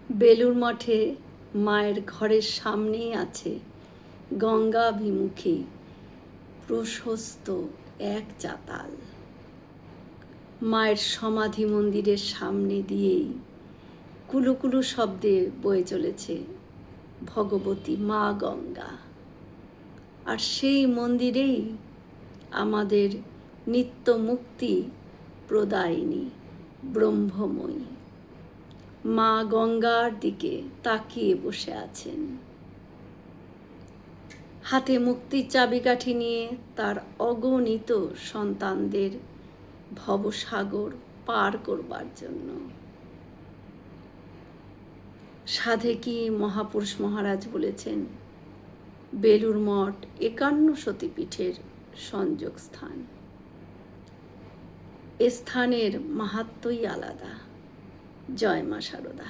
বেলুড় মঠে মায়ের ঘরের সামনেই আছে গঙ্গাভিমুখী প্রশস্ত এক চাতাল। মায়ের সমাধি মন্দিরের সামনে দিয়েই কুলুকুলু শব্দে বয়ে চলেছে ভগবতী মা গঙ্গা। আর সেই মন্দিরেই আমাদের নিত্য মুক্তি প্রদায়িনী ব্রহ্মময়ী মা গঙ্গার দিকে তাকিয়ে বসে আছেন, হাতে মুক্তির চাবিকাঠি নিয়ে তার অগণিত সন্তানদের ভবসাগর পার করবার জন্য। সাধেকি মহাপুরুষ মহারাজ বলেছেন, বেলুড় মঠ 51 সতীপীঠের সংযোগ স্থান। এ স্থানের মাহাত্ম্যই আলাদা। জয় মা শারদা।